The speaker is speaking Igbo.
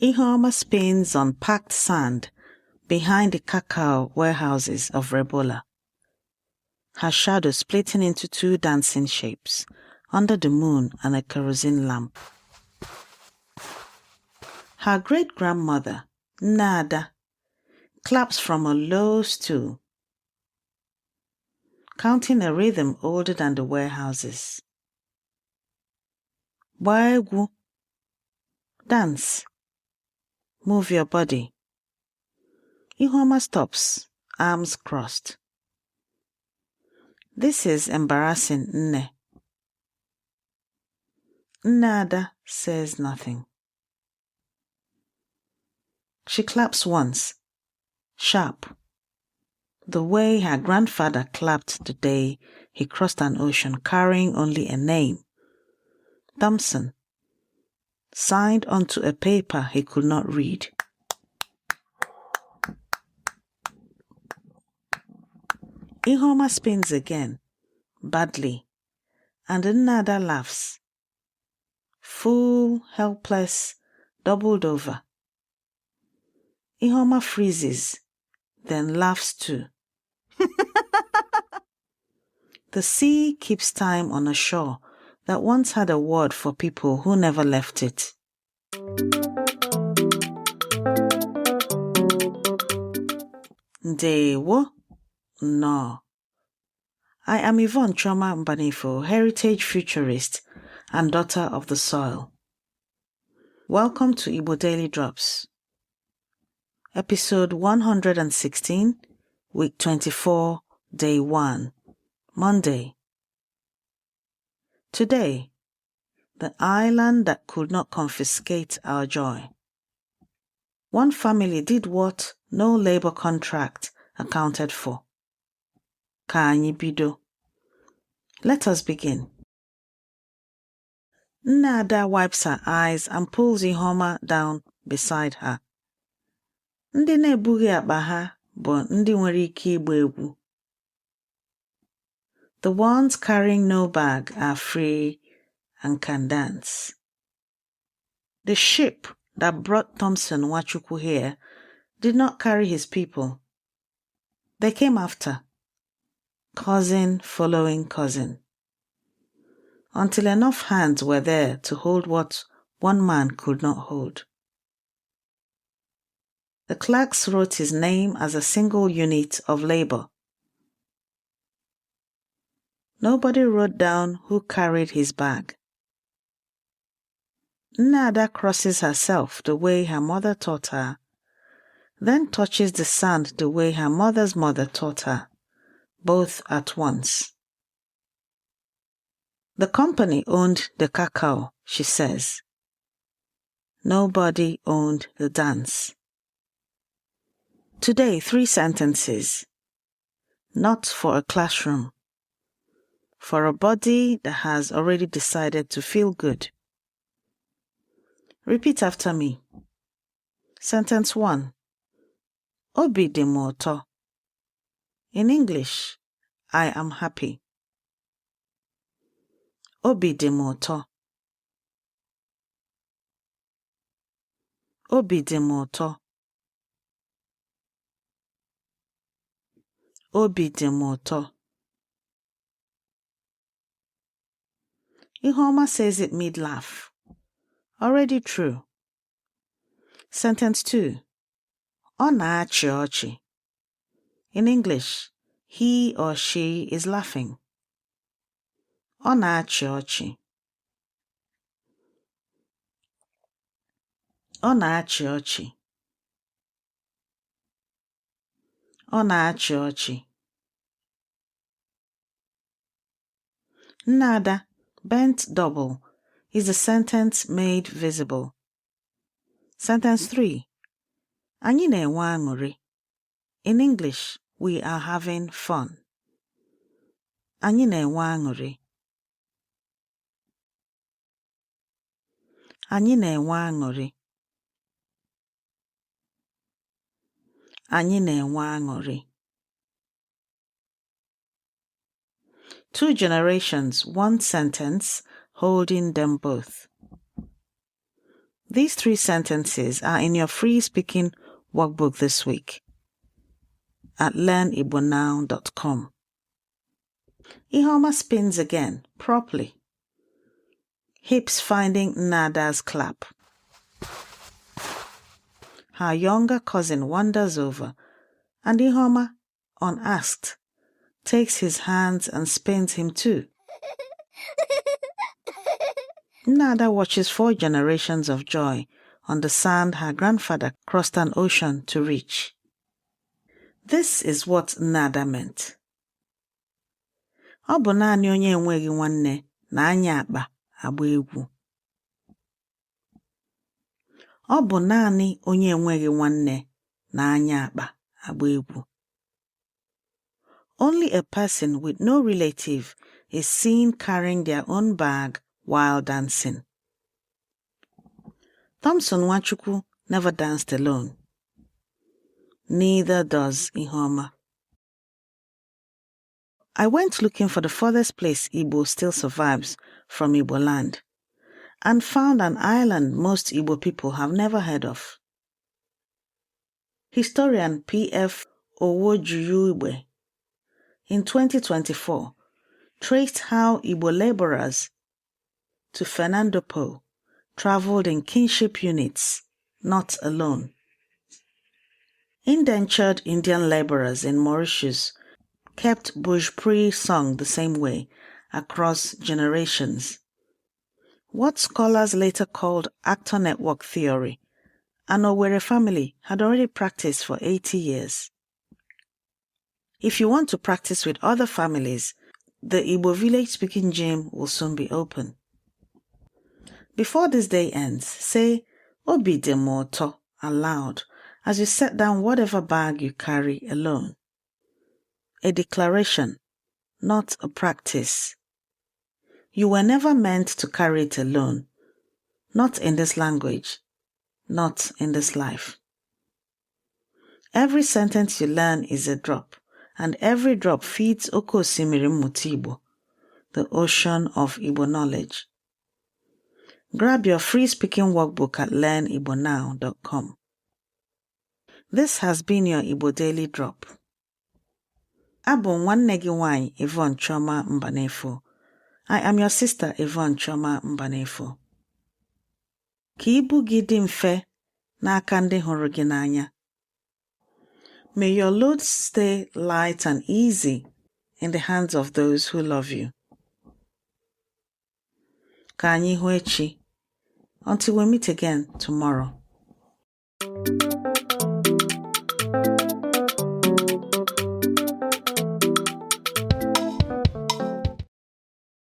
Ihuoma spins on packed sand behind the cacao warehouses of Rebola, her shadow splitting into two dancing shapes under the moon and a kerosene lamp. Her great-grandmother, Nada, claps from a low stool, counting a rhythm older than the warehouses. Egwu. Dance. Move your body. Ihuoma stops, arms crossed. This is embarrassing, Nne. Nada says nothing. She claps once, sharp, the way her grandfather clapped the day he crossed an ocean carrying only a name, Thompson, signed onto a paper he could not read. Ihuoma spins again, badly, and Nada laughs. Full, helpless, doubled over. Ihuoma freezes, then laughs too. The sea keeps time on a shore that once had a word for people who never left it. Ndewo? No. I am Yvonne Mbanefo, heritage futurist and daughter of the soil. Welcome to Igbo Daily Drops. Episode 116, week 24, day 1, Monday. Today, the island that could not confiscate our joy. One family did what no labor contract accounted for. Ka anyị bido. Let us begin. Nada wipes her eyes and pulls Ihuoma down beside her. Ndị na-ebughị akpa ha bụ ndị nwere ike ịgba egwu. The ones carrying no bag are free and can dance. The ship that brought Thompson Nwachukwu here did not carry his people. They came after, cousin following cousin, until enough hands were there to hold what one man could not hold. The clerks wrote his name as a single unit of labor. Nobody wrote down who carried his bag. Nada crosses herself the way her mother taught her, then touches the sand the way her mother's mother taught her, both at once. The company owned the cacao, she says. Nobody owned the dance. Today, 3 sentences. Not for a classroom. For a body that has already decided to feel good. Repeat after me. Sentence 1. Obi dị m ụtọ. In English, I am happy. Obi dị m ụtọ. Obi dị m ụtọ. Obi dị m ụtọ. Ihuoma says it mid-laugh. Already true. Sentence 2. Ọ na-achị ọchị. In English, he or she is laughing. Ọ na-achị ọchị. Ọ na-achị ọchị. Ọ na-achị ọchị. Nada, bent double, is a sentence made visible. Sentence 3. Anyị na-enwe aṅụrị. In English, we are having fun. Anyị na-enwe aṅụrị. Anyị na-enwe aṅụrị. Anyị na-enwe aṅụrị. 2 generations, 1 sentence, holding them both. These 3 sentences are in your free speaking workbook this week at learnibonow.com. Ihoma spins again, properly. Hips finding Nada's clap. Her younger cousin wanders over, and Ihoma, unasked, takes his hands and spins him too. Nada watches 4 generations of joy on the sand her grandfather crossed an ocean to reach. This is what Nada meant. Ọ bụ naanị onye enweghị nwanne na-anya akpa agba egwu. Ọ bụ naanị onye enweghị nwanne na-anya akpa agba egwu. Only a person with no relative is seen carrying their own bag while dancing. Thompson Nwachukwu never danced alone. Neither does Ihoma. I went looking for the furthest place Igbo still survives from Igbo land, and found an island most Igbo people have never heard of. Historian P.F. Owojuyigbe in 2024 traced how Igbo laborers to Fernando Po traveled in kinship units, not alone. Indentured Indian laborers in Mauritius kept Bhojpuri sung the same way across generations. What scholars later called actor network theory, an Owerri family had already practiced for 80 years. If you want to practice with other families, the Igbo village-speaking gym will soon be open. Before this day ends, say Obi de Moto aloud as you set down whatever bag you carry alone. A declaration, not a practice. You were never meant to carry it alone, not in this language, not in this life. Every sentence you learn is a drop, and every drop feeds Oke Osimiri Mmụta Igbo, the ocean of Igbo knowledge. Grab your free speaking workbook at learnibonow.com. This has been your Igbo Daily Drop. Abụ nwanne gị nwanyị Yvonne Choma Mbanefo. I am your sister Yvonne Choma Mbanefo. Ka ibu gị dị mfe n'aka ndị hụrụ gị n'anya. May your load stay light and easy in the hands of those who love you. Ka anyị hụ echi. Until we meet again tomorrow.